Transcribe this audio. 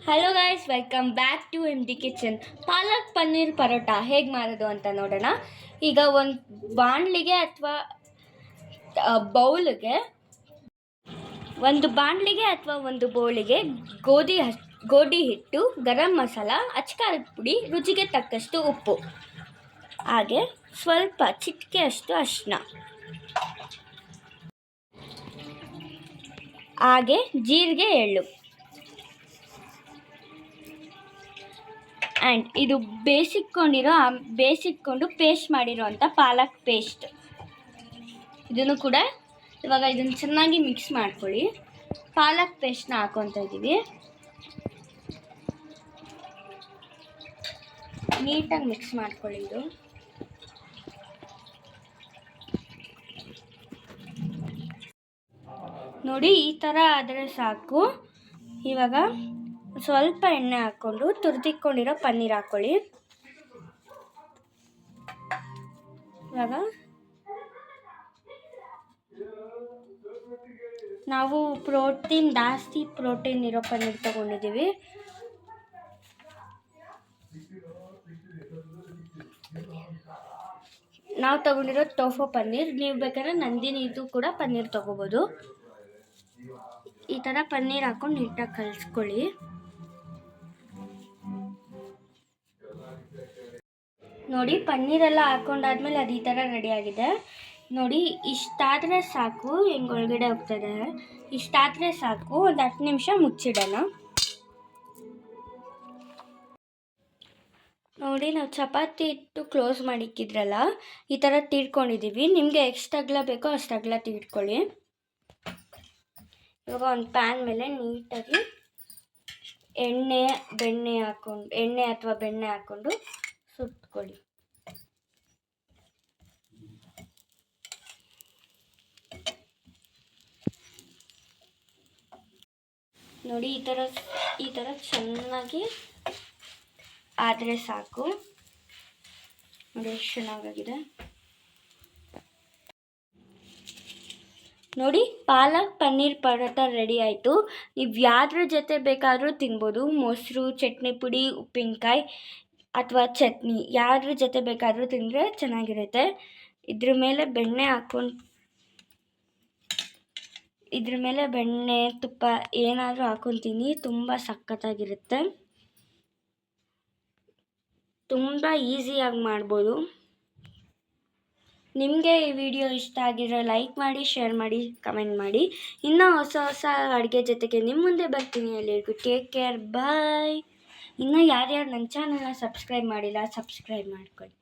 Hello guys, welcome back to MD kitchen. Palak paneer paratha ಹೇಗೆ ಮಾಡೋದು ಅಂತ ನೋಡೋಣ. ಈಗ ಒಂದು ಬಾಣಲಿಗೆ ಅಥವಾ ಒಂದು ಬೌಲಿಗೆ ಗೋಧಿ ಹಿಟ್ಟು, ಗರಂ ಮಸಾಲ, ಅಚ್ಕಾರದ ಪುಡಿ, ರುಚಿಗೆ ತಕ್ಕಷ್ಟು ಉಪ್ಪು, ಹಾಗೆ ಸ್ವಲ್ಪ ಚಿಟಿಕೆಯಷ್ಟು ಅರಿಶಿನ, ಹಾಗೆ ಜೀರಿಗೆ, ಎಳ್ಳು ಆ್ಯಂಡ್ ಇದು ಬೇಯಿಸಿಕೊಂಡು ಪೇಸ್ಟ್ ಮಾಡಿರೋಂಥ ಪಾಲಕ್ ಪೇಸ್ಟ್. ಇದನ್ನು ಕೂಡ ಇವಾಗ ಇದನ್ನು ಚೆನ್ನಾಗಿ ಮಿಕ್ಸ್ ಮಾಡ್ಕೊಳ್ಳಿ. ಪಾಲಕ್ ಪೇಸ್ಟ್ನ ಹಾಕ್ಕೊತಾ ಇದ್ದೀವಿ. ನೀಟಾಗಿ ಮಿಕ್ಸ್ ಮಾಡ್ಕೊಳ್ಳಿ. ಇದು ನೋಡಿ, ಈ ಥರ ಆದರೆ ಸಾಕು. ಇವಾಗ ಸ್ವಲ್ಪ ಎಣ್ಣೆ ಹಾಕ್ಕೊಂಡು ತುರಿದಿಟ್ಕೊಂಡಿರೋ ಪನ್ನೀರ್ ಹಾಕ್ಕೊಳ್ಳಿ. ಇವಾಗ ನಾವು ಜಾಸ್ತಿ ಪ್ರೋಟೀನ್ ಇರೋ ಪನ್ನೀರ್ ತಗೊಂಡಿದ್ದೀವಿ. ನಾವು ತಗೊಂಡಿರೋ ಟೋಫು ಪನ್ನೀರ್. ನೀವು ಬೇಕಾದ್ರೆ ನಂದಿನಿ ಇದು ಕೂಡ ಪನ್ನೀರ್ ತಗೋಬೋದು. ಈ ಥರ ಪನ್ನೀರ್ ಹಾಕ್ಕೊಂಡು ನೀಟಾಗಿ ಕಲಿಸ್ಕೊಳ್ಳಿ. ನೋಡಿ, ಪನ್ನೀರೆಲ್ಲ ಹಾಕ್ಕೊಂಡಾದ್ಮೇಲೆ ಅದು ಈ ಥರ ರೆಡಿಯಾಗಿದೆ. ನೋಡಿ, ಇಷ್ಟಾದರೆ ಸಾಕು. ಹೆಂಗೆ ಒಳಗಡೆ ಹೋಗ್ತದೆ, ಇಷ್ಟಾದರೆ ಸಾಕು. ಒಂದು 10 ನಿಮಿಷ ಮುಚ್ಚಿಡೋಣ. ನೋಡಿ, ನಾವು ಚಪಾತಿ ಇಟ್ಟು ಕ್ಲೋಸ್ ಮಾಡಿಕ್ಕಿದ್ರಲ್ಲ, ಈ ಥರ ತೀಡ್ಕೊಂಡಿದ್ದೀವಿ. ನಿಮಗೆ ಎಷ್ಟು ಅಗಲ ಬೇಕೋ ಅಷ್ಟು ಅಗಲ ತೀಡ್ಕೊಳ್ಳಿ. ಇವಾಗ ಒಂದು ಪ್ಯಾನ್ ಮೇಲೆ ನೀಟಾಗಿ ಎಣ್ಣೆ ಅಥವಾ ಬೆಣ್ಣೆ ಹಾಕ್ಕೊಂಡು ಸುಟ್ಕೊಳ್ಳಿ. ನೋಡಿ, ಈ ಥರ ಚೆನ್ನಾಗಿ ಆದರೆ ಸಾಕು. ನೋಡಿ, ಎಷ್ಟು ಚೆನ್ನಾಗಾಗಿದೆ. ನೋಡಿ, ಪಾಲಕ್ ಪನ್ನೀರ್ ಪರೋಟ ರೆಡಿ ಆಯಿತು. ನೀವು ಯಾವ್ದ್ರ ಜೊತೆ ಬೇಕಾದರೂ ತಿನ್ಬೋದು. ಮೊಸರು, ಚಟ್ನಿ ಪುಡಿ, ಉಪ್ಪಿನಕಾಯಿ ಅಥವಾ ಚಟ್ನಿ, ಯಾವ್ದ್ರ ಜೊತೆ ಬೇಕಾದರೂ ತಿಂದರೆ ಚೆನ್ನಾಗಿರುತ್ತೆ. ಇದ್ರ ಮೇಲೆ ಬೆಣ್ಣೆ ತುಪ್ಪ ಏನಾದರೂ ಹಾಕ್ಕೊತೀನಿ. ತುಂಬ ಸಖತ್ತಾಗಿರುತ್ತೆ. ತುಂಬ ಈಸಿಯಾಗಿ ಮಾಡ್ಬೋದು. ನಿಮಗೆ ಈ ವಿಡಿಯೋ ಇಷ್ಟ ಆಗಿದ್ರೆ ಲೈಕ್ ಮಾಡಿ, ಶೇರ್ ಮಾಡಿ, ಕಮೆಂಟ್ ಮಾಡಿ. ಇನ್ನೂ ಹೊಸ ಅಡುಗೆ ಜೊತೆಗೆ ನಿಮ್ಮ ಮುಂದೆ ಬರ್ತೀನಿ. ಎಲ್ಲರಿಗೂ ಟೇಕ್ ಕೇರ್, ಬಾಯ್. ಇನ್ನೂ ಯಾರ್ಯಾರು ನನ್ನ ಚಾನಲ್ನ ಸಬ್ಸ್ಕ್ರೈಬ್ ಮಾಡಿಲ್ಲ, ಸಬ್ಸ್ಕ್ರೈಬ್ ಮಾಡ್ಕೊಳ್ಳಿ.